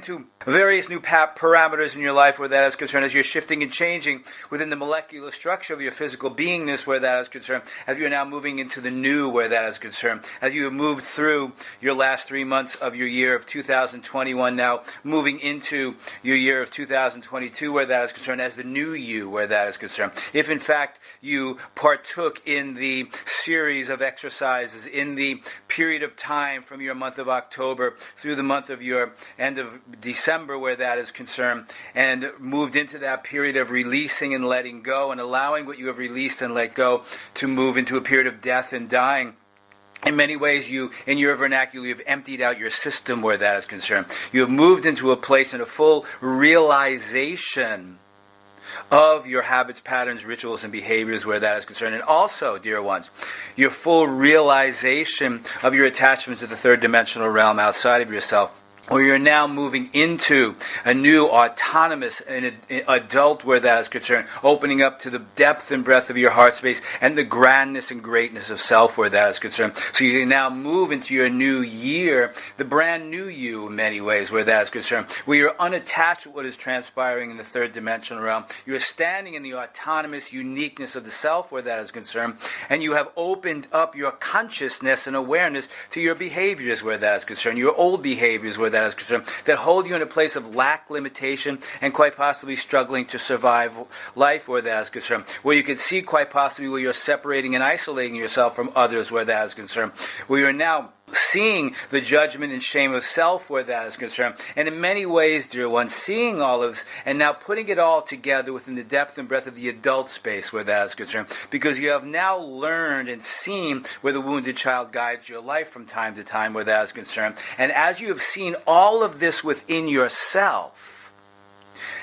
into various new parameters in your life where that is concerned, as you're shifting and changing within the molecular structure of your physical beingness where that is concerned, as you're now moving into the new where that is concerned, as you have moved through your last 3 months of your year of 2021, now moving into your year of 2022 where that is concerned, as the new you where that is concerned. If in fact you partook in the series of exercises in the period of time from your month of October through the month of your end of December where that is concerned, and moved into that period of releasing and letting go and allowing what you have released and let go to move into a period of death and dying. In many ways, you, in your vernacular, you've emptied out your system where that is concerned. You have moved into a place in a full realization of your habits, patterns, rituals, and behaviors where that is concerned. And also, dear ones, your full realization of your attachments to the third dimensional realm outside of yourself, where you're now moving into a new autonomous and adult where that is concerned, opening up to the depth and breadth of your heart space and the grandness and greatness of self where that is concerned. So you can now move into your new year, the brand new you in many ways where that is concerned, where you're unattached to what is transpiring in the third dimensional realm. You're standing in the autonomous uniqueness of the self where that is concerned, and you have opened up your consciousness and awareness to your behaviors where that is concerned, your old behaviors where that is concerned, that hold you in a place of lack, limitation, and quite possibly struggling to survive life where that is concerned, where you can see quite possibly where you're separating and isolating yourself from others where that is concerned, where you're now seeing the judgment and shame of self where that is concerned. And in many ways, dear ones, seeing all of this and now putting it all together within the depth and breadth of the adult space where that is concerned. Because you have now learned and seen where the wounded child guides your life from time to time where that is concerned. And as you have seen all of this within yourself,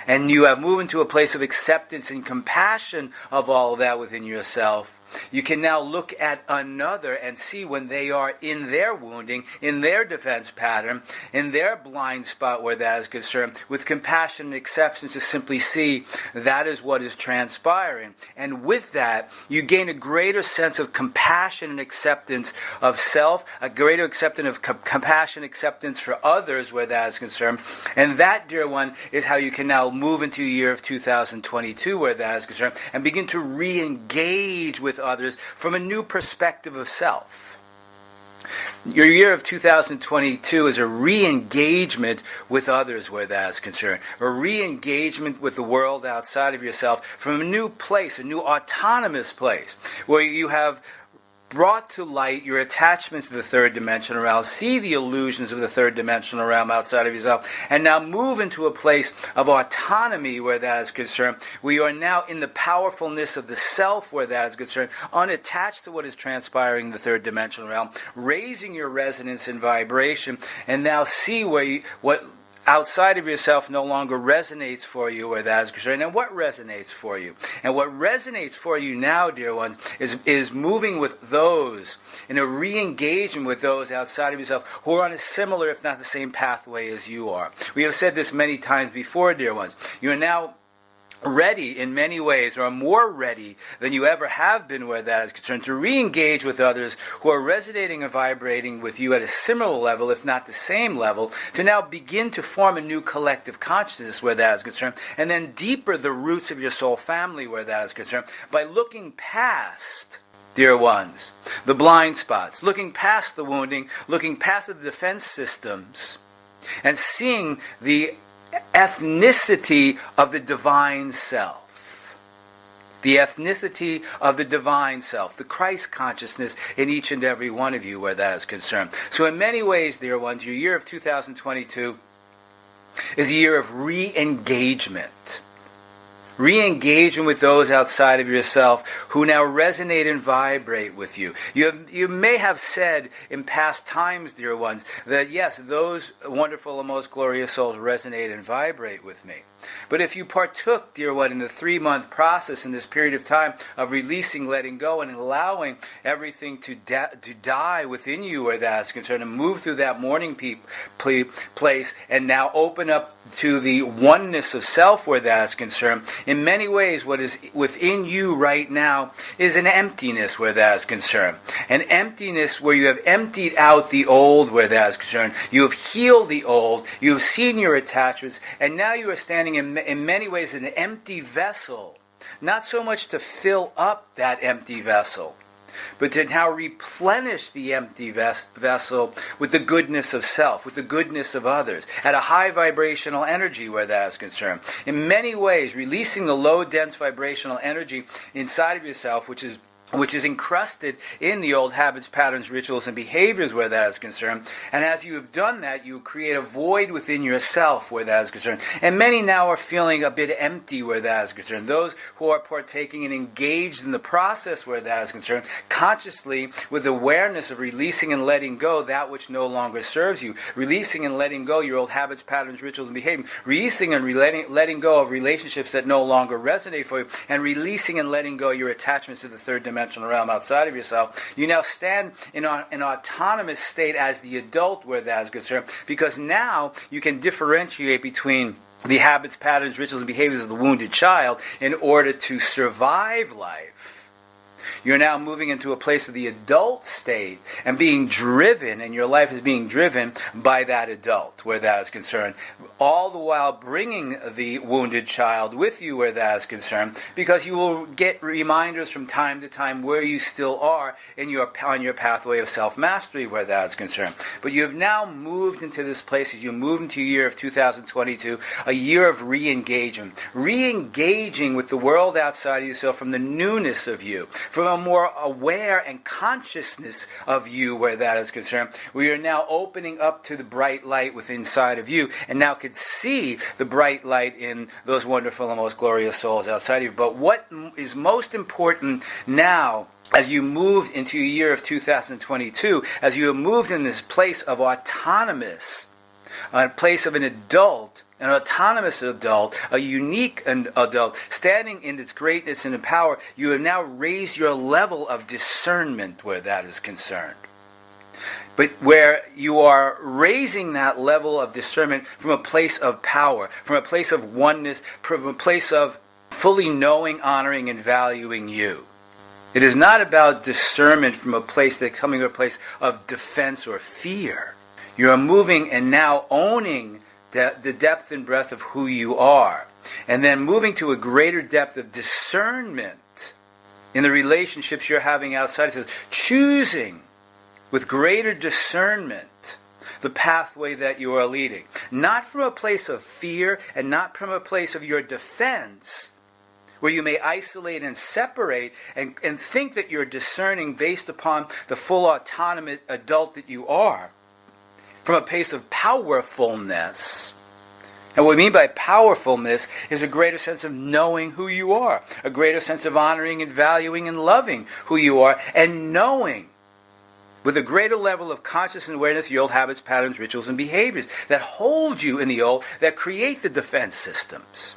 and you have moved into a place of acceptance and compassion of all of that within yourself, you can now look at another and see when they are in their wounding, in their defense pattern, in their blind spot where that is concerned, with compassion and acceptance to simply see that is what is transpiring. And with that, you gain a greater sense of compassion and acceptance of self, a greater acceptance of compassion, acceptance for others where that is concerned. And that, dear one, is how you can now move into the year of 2022 where that is concerned and begin to re-engage with others from a new perspective of self. Your year of 2022 is a re-engagement with others where that is concerned, a re-engagement with the world outside of yourself from a new place, a new autonomous place, where you have brought to light your attachment to the third dimensional realm, see the illusions of the third dimensional realm outside of yourself, and now move into a place of autonomy where that is concerned, where you are now in the powerfulness of the self where that is concerned, unattached to what is transpiring in the third dimensional realm, raising your resonance and vibration, and now see what outside of yourself no longer resonates for you where that is concerned, and what resonates for you. And what resonates for you now, dear ones, is moving with those, in a re-engagement with those outside of yourself who are on a similar, if not the same pathway as you are. We have said this many times before, dear ones. You are now ready in many ways, or more ready than you ever have been where that is concerned, to re-engage with others who are resonating and vibrating with you at a similar level, if not the same level, to now begin to form a new collective consciousness where that is concerned, and then deeper the roots of your soul family where that is concerned, by looking past, dear ones, the blind spots, looking past the wounding, looking past the defense systems, and seeing the ethnicity of the divine self. The ethnicity of the divine self, the Christ consciousness in each and every one of you where that is concerned. So in many ways, dear ones, your year of 2022 is a year of re-engagement. Re-engaging with those outside of yourself who now resonate and vibrate with you. You may have said in past times, dear ones, that yes, those wonderful and most glorious souls resonate and vibrate with me. But if you partook, dear one, in the 3-month process in this period of time of releasing, letting go, and allowing everything to die within you where that is concerned, and move through that mourning place, and now open up to the oneness of self where that is concerned, in many ways what is within you right now is an emptiness where that is concerned. An emptiness where you have emptied out the old where that is concerned. You have healed the old. You have seen your attachments. And now you are standing in many ways an empty vessel. Not so much to fill up that empty vessel, but to now replenish the empty vessel with the goodness of self, with the goodness of others, at a high vibrational energy where that is concerned. In many ways, releasing the low, dense vibrational energy inside of yourself, which is encrusted in the old habits, patterns, rituals, and behaviors where that is concerned. And as you have done that, you create a void within yourself where that is concerned. And many now are feeling a bit empty where that is concerned. Those who are partaking and engaged in the process where that is concerned, consciously with awareness of releasing and letting go that which no longer serves you. Releasing and letting go your old habits, patterns, rituals, and behaviors. Releasing and letting go of relationships that no longer resonate for you. And releasing and letting go your attachments to the third dimension realm outside of yourself. You now stand in an autonomous state as the adult where that is concerned, because now you can differentiate between the habits, patterns, rituals, and behaviors of the wounded child in order to survive life. You're now moving into a place of the adult state and being driven, and your life is being driven by that adult where that is concerned. All the while bringing the wounded child with you where that is concerned, because you will get reminders from time to time where you still are on your pathway of self-mastery where that is concerned. But you have now moved into this place as you move into the year of 2022, a year of re-engagement. Re-engaging with the world outside of yourself from the newness of you, from a more aware and consciousness of you where that is concerned. We are now opening up to the bright light within inside of you, and now can see the bright light in those wonderful and most glorious souls outside of you. But what is most important now, as you moved into a year of 2022, as you have moved in this place of autonomous, a place of an adult, an autonomous adult, a unique adult, standing in its greatness and power, you have now raised your level of discernment where that is concerned. But where you are raising that level of discernment from a place of power, from a place of oneness, from a place of fully knowing, honoring, and valuing you. It is not about discernment from a place that coming to a place of defense or fear. You are moving and now owning the depth and breadth of who you are, and then moving to a greater depth of discernment in the relationships you're having outside of yourself, choosing with greater discernment the pathway that you are leading, not from a place of fear and not from a place of your defense, where you may isolate and separate and think that you're discerning based upon the full autonomous adult that you are, from a place of powerfulness. And what we mean by powerfulness is a greater sense of knowing who you are, a greater sense of honoring and valuing and loving who you are, and knowing with a greater level of conscious awareness your old habits, patterns, rituals, and behaviors that hold you in the old, that create the defense systems.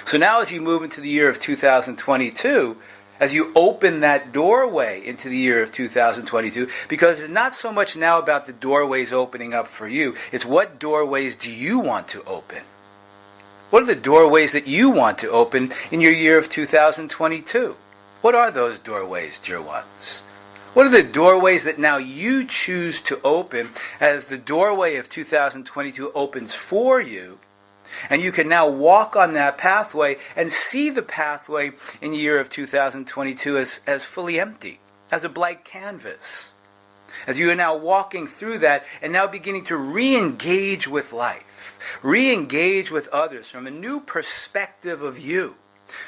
So now as you move into the year of 2022, as you open that doorway into the year of 2022, because it's not so much now about the doorways opening up for you, it's what doorways do you want to open? What are the doorways that you want to open in your year of 2022? What are those doorways, dear ones? What are the doorways that now you choose to open as the doorway of 2022 opens for you? And you can now walk on that pathway and see the pathway in the year of 2022 as fully empty, as a blank canvas. As you are now walking through that and now beginning to re-engage with life, re-engage with others from a new perspective of you.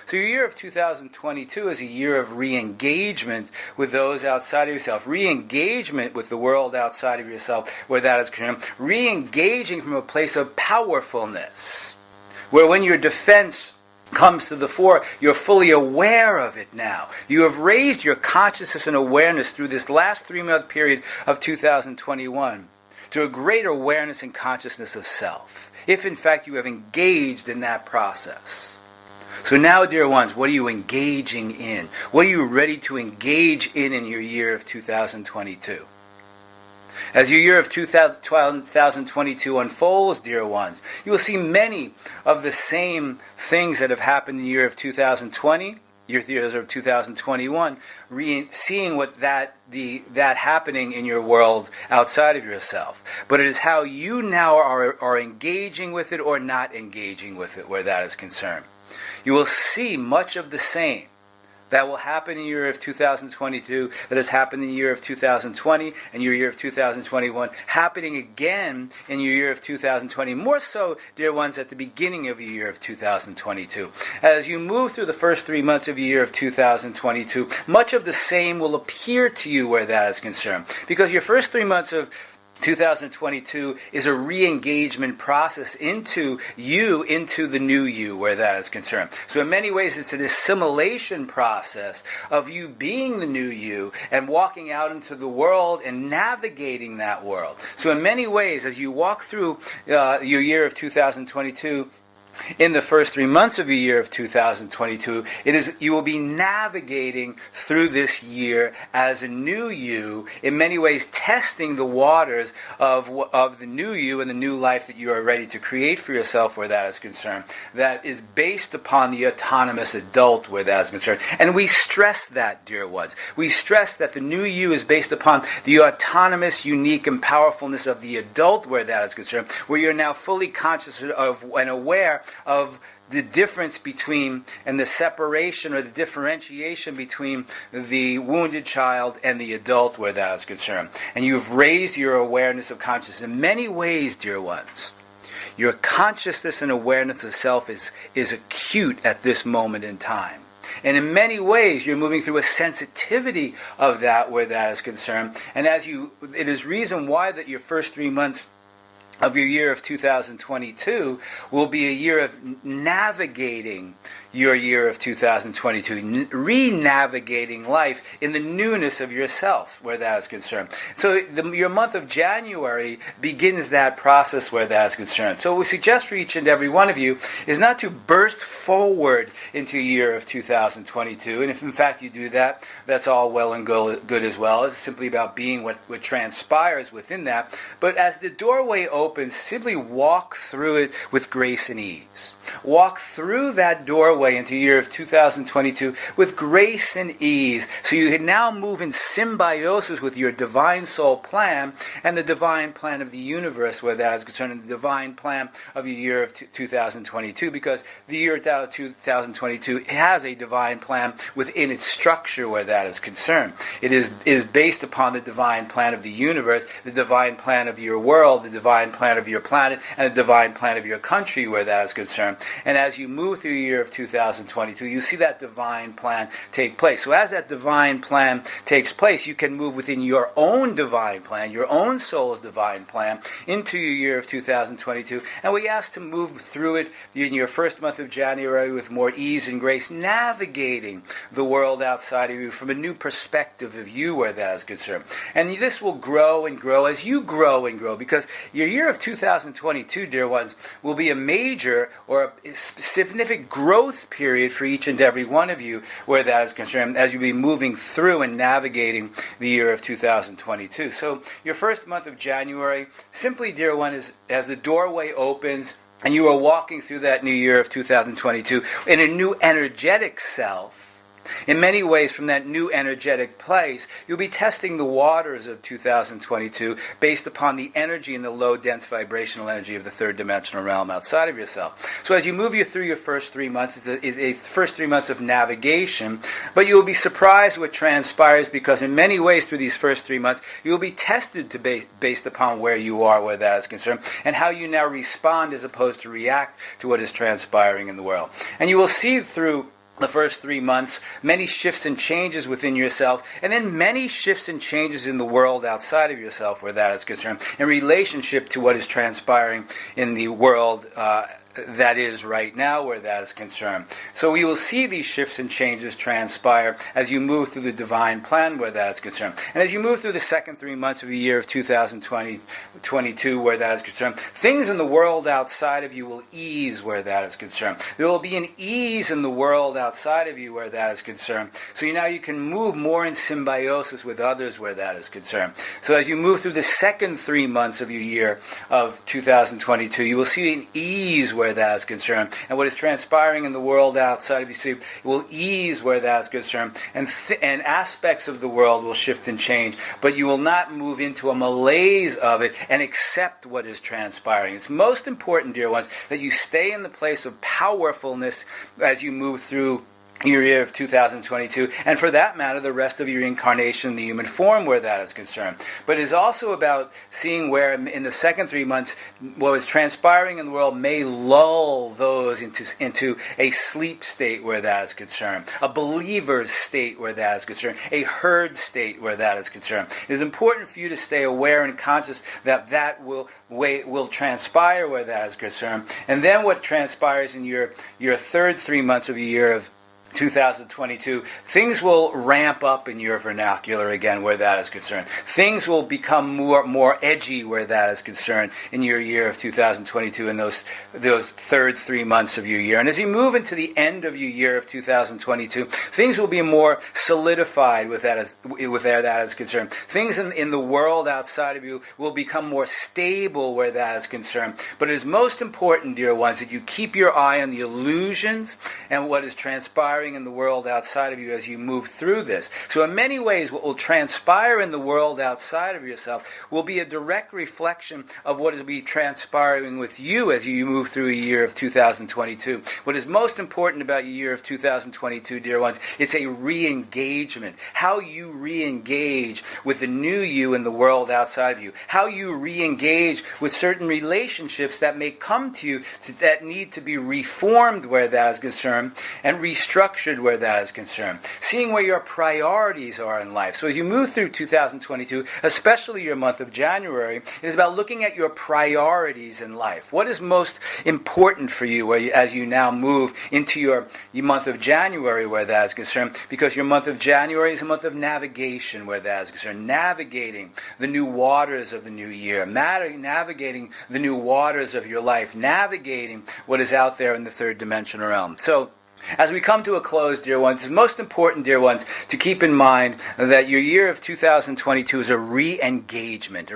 So your year of 2022 is a year of re-engagement with those outside of yourself, re-engagement with the world outside of yourself, where that is concerned, re-engaging from a place of powerfulness, where when your defense comes to the fore, you're fully aware of it now. You have raised your consciousness and awareness through this last 3-month period of 2021 to a greater awareness and consciousness of self, if in fact you have engaged in that process. So now, dear ones, what are you engaging in? What are you ready to engage in your year of 2022? As your year of 2022 unfolds, dear ones, you will see many of the same things that have happened in the year of 2020, your years of 2021, seeing what that happening in your world outside of yourself. But it is how you now are engaging with it or not engaging with it where that is concerned. You will see much of the same that will happen in the year of 2022, that has happened in the year of 2020 and your year of 2021, happening again in your year of 2020. More so, dear ones, at the beginning of the year of 2022. As you move through the first 3 months of the year of 2022, much of the same will appear to you where that is concerned. Because your first 3 months of 2022 is a re-engagement process into the new you where that is concerned. So in many ways it's an assimilation process of you being the new you and walking out into the world and navigating that world. So in many ways, as you walk through your year of 2022, in the first 3 months of the year of 2022, you will be navigating through this year as a new you, in many ways testing the waters of the new you and the new life that you are ready to create for yourself where that is concerned. That is based upon the autonomous adult where that is concerned. And we stress that, dear ones. We stress that the new you is based upon the autonomous, unique, and powerfulness of the adult where that is concerned, where you're now fully conscious of and aware of the difference between and the separation or the differentiation between the wounded child and the adult where that is concerned. And you've raised your awareness of consciousness in many ways, dear ones. Your consciousness and awareness of self is acute at this moment in time. And in many ways, you're moving through a sensitivity of that where that is concerned. And it is reason why that your first 3 months of your year of 2022 will be a year of navigating your year of 2022, re-navigating life in the newness of yourself where that is concerned. So your month of January begins that process where that is concerned. So what we suggest for each and every one of you is not to burst forward into a year of 2022, and if in fact you do that, that's all well and good as well. It's simply about being what transpires within that. But as the doorway opens, simply walk through it with grace and ease. Walk through that doorway into the year of 2022 with grace and ease, so you can now move in symbiosis with your divine soul plan and the divine plan of the universe where that is concerned, and the divine plan of the year of 2022, because the year 2022 has a divine plan within its structure where that is concerned. It is based upon the divine plan of the universe, the divine plan of your world, the divine plan of your planet, and the divine plan of your country where that is concerned. And as you move through the year of 2022, you see that divine plan take place. So as that divine plan takes place, you can move within your own divine plan, your own soul's divine plan, into your year of 2022. And we ask to move through it in your first month of January with more ease and grace, navigating the world outside of you from a new perspective of you where that is concerned. And this will grow and grow as you grow and grow, because your year of 2022, dear ones, will be a major or a significant growth period for each and every one of you where that is concerned, as you'll be moving through and navigating the year of 2022. So your first month of January, simply, dear one, is as the doorway opens and you are walking through that new year of 2022 in a new energetic self. In many ways, from that new energetic place, you'll be testing the waters of 2022 based upon the energy and the low, dense vibrational energy of the third dimensional realm outside of yourself. So as you move through your first 3 months, it's a first 3 months of navigation, but you'll be surprised what transpires, because in many ways through these first 3 months, you'll be tested based upon where you are, where that is concerned, and how you now respond as opposed to react to what is transpiring in the world. And you will see through the first 3 months, many shifts and changes within yourself, and then many shifts and changes in the world outside of yourself where that is concerned, in relationship to what is transpiring in the world that is right now where that is concerned. So we will see these shifts and changes transpire as you move through the divine plan where that is concerned. And as you move through the second 3 months of the year of 2022 where that is concerned, things in the world outside of you will ease where that is concerned. There will be an ease in the world outside of you where that is concerned. So now you can move more in symbiosis with others where that is concerned. So as you move through the second 3 months of your year of 2022, you will see an ease where that is concerned, and what is transpiring in the world outside of you will ease where that is concerned, and aspects of the world will shift and change, but you will not move into a malaise of it and accept what is transpiring. It's most important, dear ones, that you stay in the place of powerfulness as you move through your year of 2022, and for that matter, the rest of your incarnation in the human form where that is concerned. But it's also about seeing where in the second 3 months, what is transpiring in the world may lull those into a sleep state where that is concerned, a believer's state where that is concerned, a herd state where that is concerned. It is important for you to stay aware and conscious that will transpire where that is concerned. And then what transpires in your third 3 months of a year of 2022, things will ramp up in your vernacular again where that is concerned. Things will become more edgy where that is concerned in your year of 2022 in those third 3 months of your year. And as you move into the end of your year of 2022, things will be more solidified with that is concerned. Things in the world outside of you will become more stable where that is concerned. But it is most important, dear ones, that you keep your eye on the illusions and what is transpiring in the world outside of you as you move through this. So in many ways, what will transpire in the world outside of yourself will be a direct reflection of what will be transpiring with you as you move through a year of 2022. What is most important about your year of 2022, dear ones, it's a re-engagement. How you re-engage with the new you in the world outside of you. How you re-engage with certain relationships that may come to you that need to be reformed where that is concerned and restructured where that is concerned. Seeing where your priorities are in life. So as you move through 2022, especially your month of January, it is about looking at your priorities in life. What is most important for you as you now move into your month of January where that is concerned? Because your month of January is a month of navigation where that is concerned. Navigating the new waters of the new year. Navigating the new waters of your life. Navigating what is out there in the third dimensional realm. So, as we come to a close, dear ones, it's most important, dear ones, to keep in mind that your year of 2022 is a re-engagement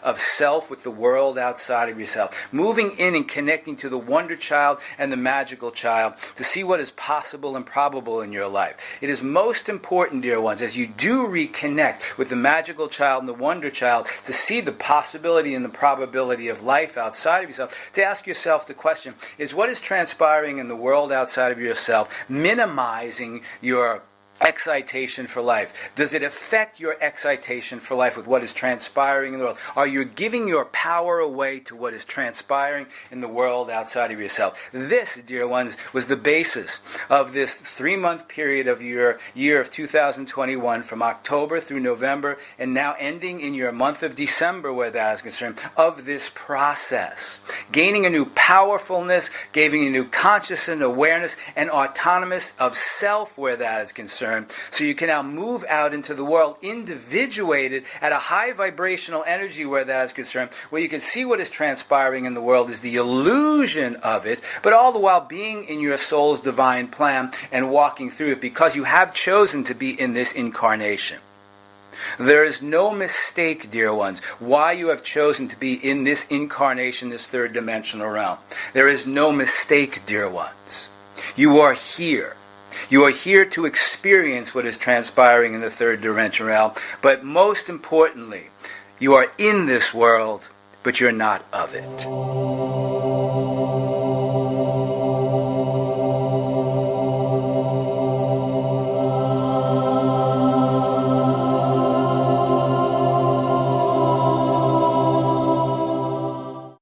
of self with the world outside of yourself. Moving in and connecting to the wonder child and the magical child to see what is possible and probable in your life. It is most important, dear ones, as you do reconnect with the magical child and the wonder child to see the possibility and the probability of life outside of yourself, to ask yourself the question, is what is transpiring in the world outside of yourself minimizing your excitation for life? Does it affect your excitation for life with what is transpiring in the world? Are you giving your power away to what is transpiring in the world outside of yourself? This, dear ones, was the basis of this 3-month period of your year of 2021 from October through November and now ending in your month of December where that is concerned, of this process. Gaining a new powerfulness, gaining a new consciousness and awareness and autonomous of self where that is concerned. So you can now move out into the world individuated at a high vibrational energy where that is concerned, where you can see what is transpiring in the world is the illusion of it, but all the while being in your soul's divine plan and walking through it because you have chosen to be in this incarnation. There is no mistake, dear ones, why you have chosen to be in this incarnation, this third dimensional realm. There is no mistake, dear ones. You are here. You are here to experience what is transpiring in the third dimensional realm, but most importantly, you are in this world, but you're not of it.